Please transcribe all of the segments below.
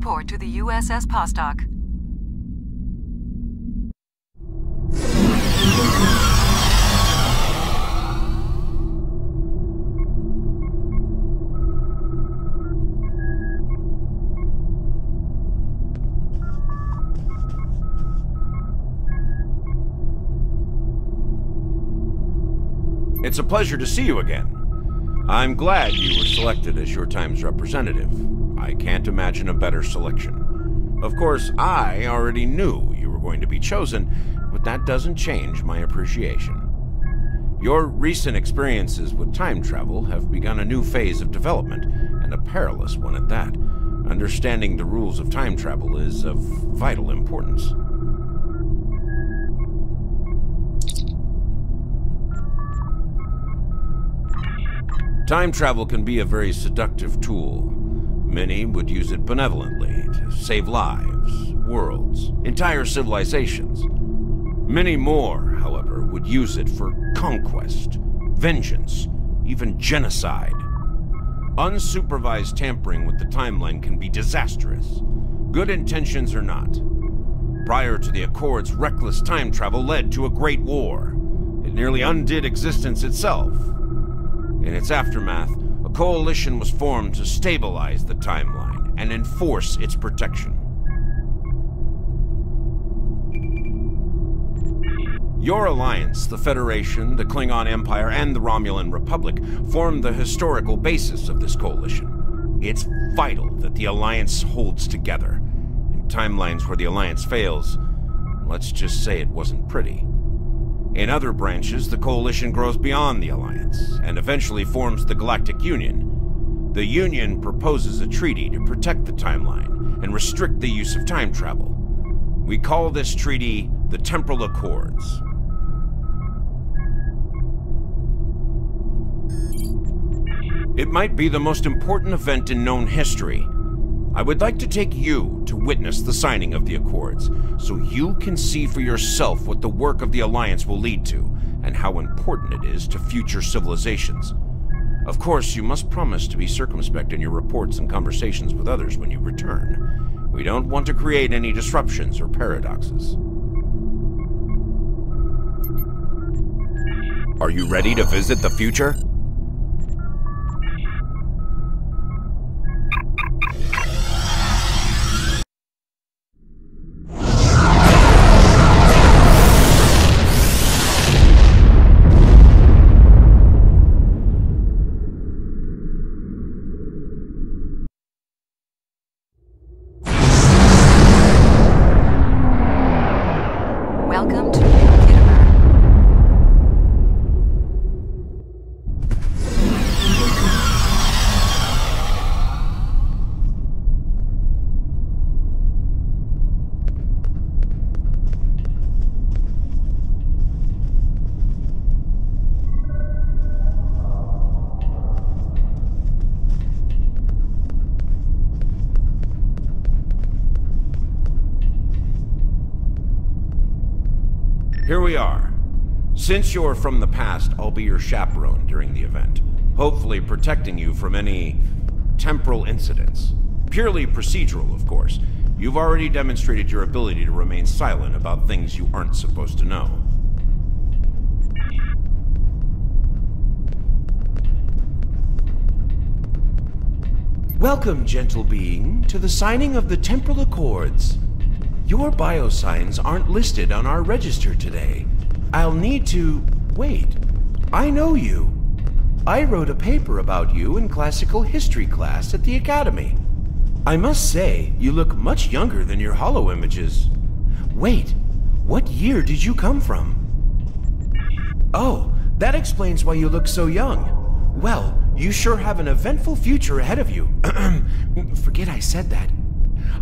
report to the USS Postok. It's a pleasure to see you again. I'm glad you were selected as your time's representative. I can't imagine a better selection. Of course, I already knew you were going to be chosen, but that doesn't change my appreciation. Your recent experiences with time travel have begun a new phase of development, and a perilous one at that. Understanding the rules of time travel is of vital importance. Time travel can be a very seductive tool. Many would use it benevolently to save lives, worlds, entire civilizations. Many more, however, would use it for conquest, vengeance, even genocide. Unsupervised tampering with the timeline can be disastrous, good intentions or not. Prior to the Accords, reckless time travel led to a great war. It nearly undid existence itself. In its aftermath, a coalition was formed to stabilize the timeline and enforce its protection. Your alliance, the Federation, the Klingon Empire, and the Romulan Republic, form the historical basis of this coalition. It's vital that the Alliance holds together. In timelines where the Alliance fails, let's just say it wasn't pretty. In other branches, the Coalition grows beyond the Alliance, and eventually forms the Galactic Union. The Union proposes a treaty to protect the timeline and restrict the use of time travel. We call this treaty the Temporal Accords. It might be the most important event in known history. I would like to take you to witness the signing of the Accords, so you can see for yourself what the work of the Alliance will lead to, and how important it is to future civilizations. Of course, you must promise to be circumspect in your reports and conversations with others when you return. We don't want to create any disruptions or paradoxes. Are you ready to visit the future? Welcome to New Kittimer. Here we are. Since you're from the past, I'll be your chaperone during the event, hopefully protecting you from any temporal incidents. Purely procedural, of course. You've already demonstrated your ability to remain silent about things you aren't supposed to know. Welcome, gentle being, to the signing of the Temporal Accords. Your biosigns aren't listed on our register today. I'll need to... Wait. I know you. I wrote a paper about you in classical history class at the Academy. I must say, you look much younger than your holo images. Wait, what year did you come from? Oh, that explains why you look so young. Well, you sure have an eventful future ahead of you. Forget I said that.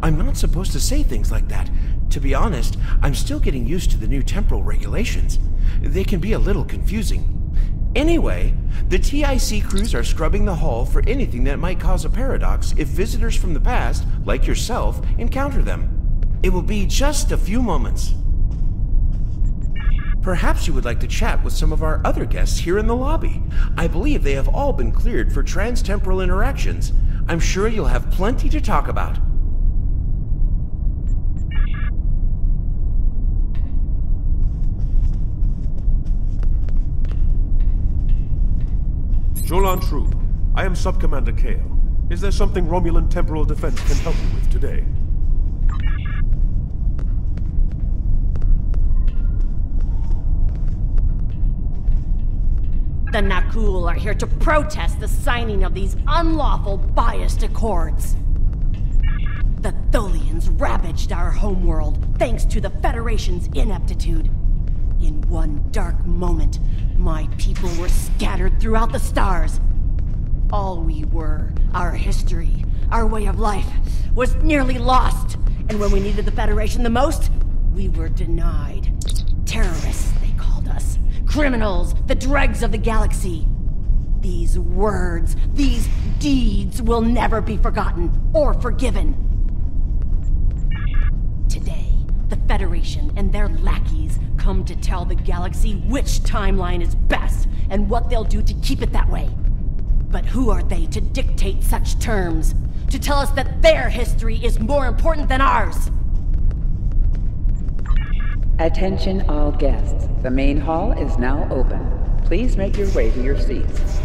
I'm not supposed to say things like that. To be honest, I'm still getting used to the new temporal regulations. They can be a little confusing. Anyway, the TIC crews are scrubbing the hall for anything that might cause a paradox if visitors from the past, like yourself, encounter them. It will be just a few moments. Perhaps you would like to chat with some of our other guests here in the lobby. I believe they have all been cleared for trans-temporal interactions. I'm sure you'll have plenty to talk about. Jolan True, I am Sub-Commander Kale. Is there something Romulan Temporal Defense can help you with today? The Nakul are here to protest the signing of these unlawful, biased accords. The Tholians ravaged our homeworld thanks to the Federation's ineptitude. In one dark moment, my people were scattered throughout the stars. All we were, our history, our way of life, was nearly lost. And when we needed the Federation the most, we were denied. Terrorists, they called us. Criminals, the dregs of the galaxy. These words, these deeds will never be forgotten or forgiven. Today, the Federation and their lackeys come to tell the galaxy which timeline is best and what they'll do to keep it that way. But who are they to dictate such terms? To tell us that their history is more important than ours? Attention all guests. The main hall is now open. Please make your way to your seats.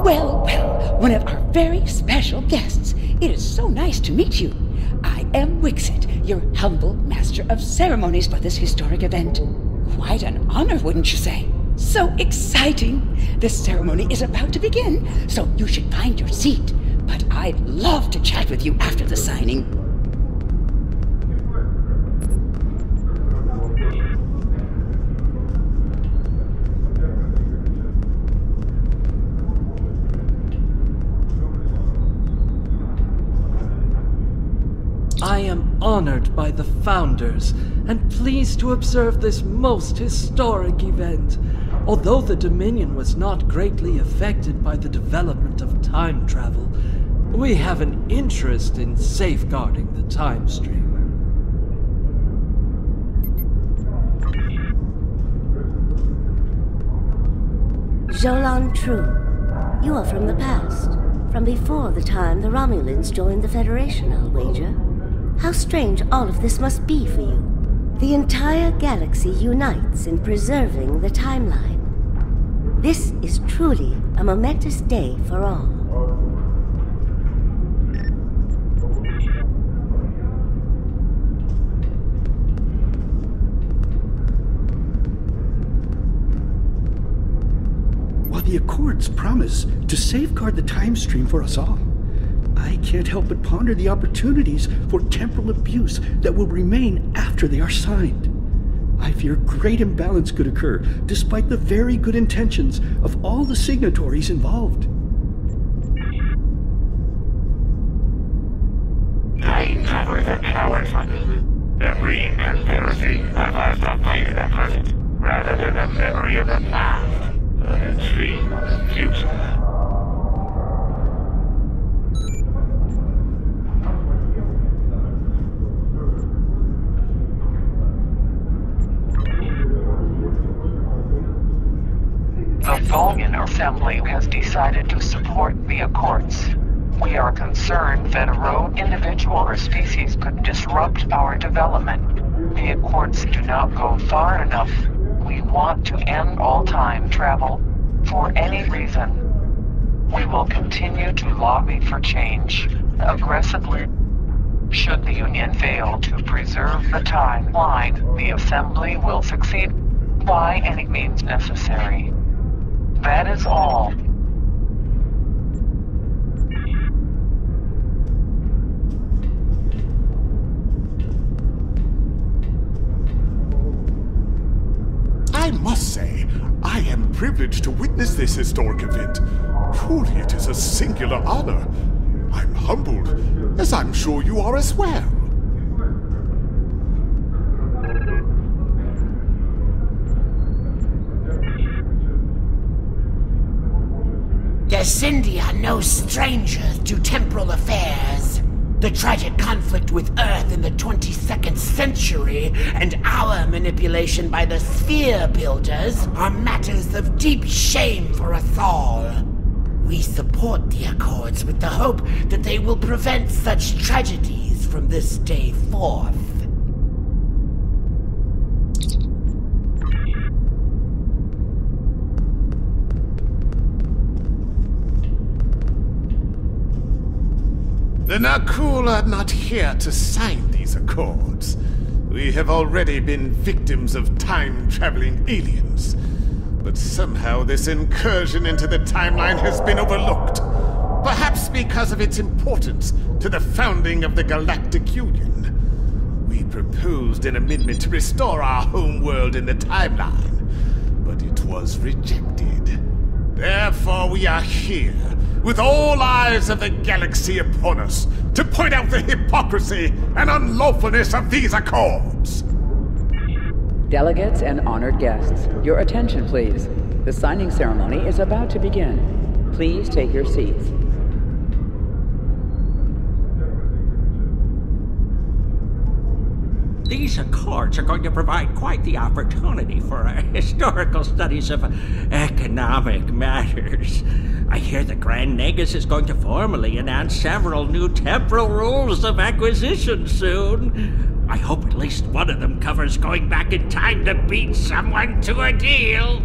Well, one of our very special guests. It is so nice to meet you. I am Wixit, your humble master of ceremonies for this historic event. Quite an honor, wouldn't you say? So exciting! This ceremony is about to begin, so you should find your seat. But I'd love to chat with you after the signing. I am honored by the Founders, and pleased to observe this most historic event. Although the Dominion was not greatly affected by the development of time travel, we have an interest in safeguarding the time stream. Jolan True, you are from the past. From before the time the Romulans joined the Federation, I'll wager. How strange all of this must be for you. The entire galaxy unites in preserving the timeline. This is truly a momentous day for all. While the Accords promise to safeguard the time stream for us all, I can't help but ponder the opportunities for temporal abuse that will remain after they are signed. I fear great imbalance could occur, despite the very good intentions of all the signatories involved. I cover the power from the dream conspiracy of our subject at present, rather than the memory of the past, the dream of the future. The Tholian Assembly has decided to support the Accords. We are concerned that a rogue individual or species could disrupt our development. The Accords do not go far enough. We want to end all time travel, for any reason. We will continue to lobby for change, aggressively. Should the Union fail to preserve the timeline, the Assembly will succeed by any means necessary. That is all. I must say, I am privileged to witness this historic event. Truly, it is a singular honor. I'm humbled, as I'm sure you are as well. Descendia no stranger to temporal affairs. The tragic conflict with Earth in the 22nd century and our manipulation by the Sphere Builders are matters of deep shame for us all. We support the Accords with the hope that they will prevent such tragedies from this day forth. The Nakul are not here to sign these accords. We have already been victims of time-traveling aliens. But somehow this incursion into the timeline has been overlooked. Perhaps because of its importance to the founding of the Galactic Union. We proposed an amendment to restore our home world in the timeline, but it was rejected. Therefore we are here, with all eyes of the galaxy upon us, to point out the hypocrisy and unlawfulness of these accords! Delegates and honored guests, your attention please. The signing ceremony is about to begin. Please take your seats. These accords are going to provide quite the opportunity for historical studies of economic matters. I hear the Grand Nagus is going to formally announce several new temporal rules of acquisition soon. I hope at least one of them covers going back in time to beat someone to a deal.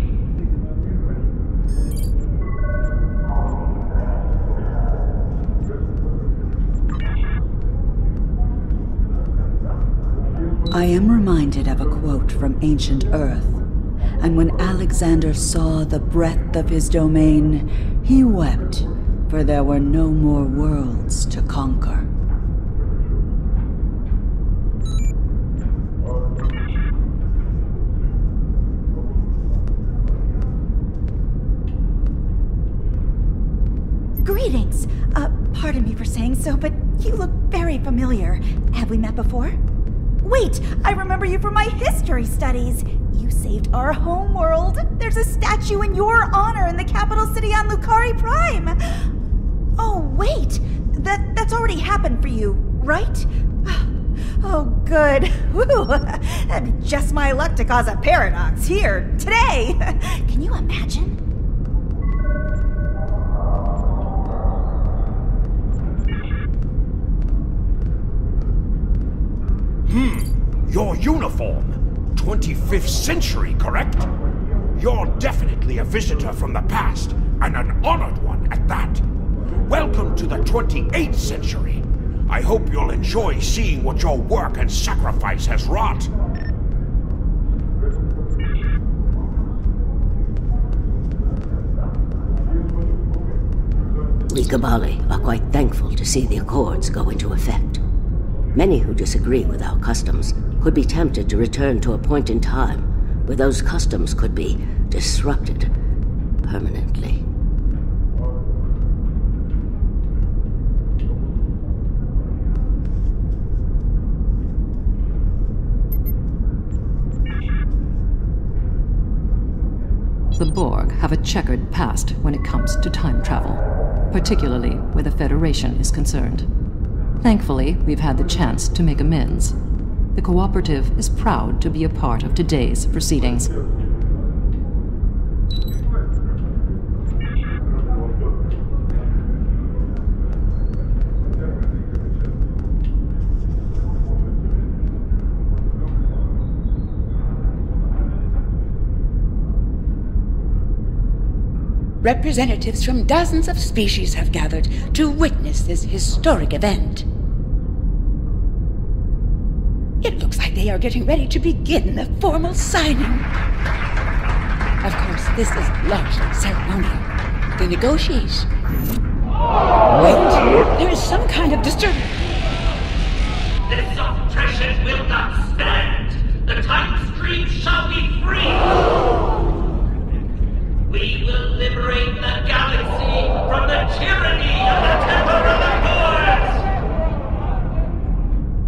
I am reminded of a quote from ancient Earth. And when Alexander saw the breadth of his domain, he wept, for there were no more worlds to conquer. Greetings. Pardon me for saying so, but you look very familiar. Have we met before? Wait, I remember you from my history studies. You saved our homeworld. There's a statue in your honor in the capital city on Lucari Prime. Oh, wait. That's already happened for you, right? Oh, good. Whew. Just my luck to cause a paradox here, today. Can you imagine? Your uniform. 25th century, correct? You're definitely a visitor from the past, and an honored one at that. Welcome to the 28th century. I hope you'll enjoy seeing what your work and sacrifice has wrought. We Gabali are quite thankful to see the Accords go into effect. Many who disagree with our customs could be tempted to return to a point in time where those customs could be disrupted permanently. The Borg have a checkered past when it comes to time travel, particularly where the Federation is concerned. Thankfully, we've had the chance to make amends. The Cooperative is proud to be a part of today's proceedings. Representatives from dozens of species have gathered to witness this historic event. It looks like they are getting ready to begin the formal signing. Of course, this is largely ceremonial. The negotiation. Wait, there is some kind of disturbance. This oppression will not stand. The time stream shall be free. We will liberate the galaxy from the tyranny of the Temporal Accords!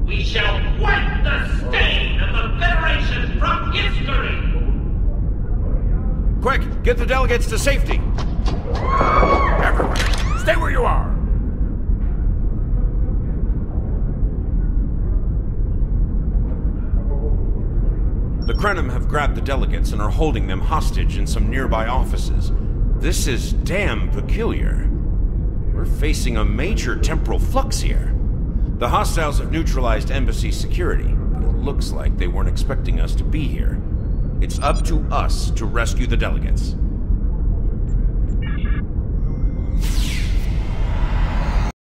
We shall wipe the stain of the Federation from history! Quick, get the delegates to safety! Everyone, stay where you are! Krenim have grabbed the delegates and are holding them hostage in some nearby offices. This is damn peculiar. We're facing a major temporal flux here. The hostiles have neutralized embassy security, but it looks like they weren't expecting us to be here. It's up to us to rescue the delegates.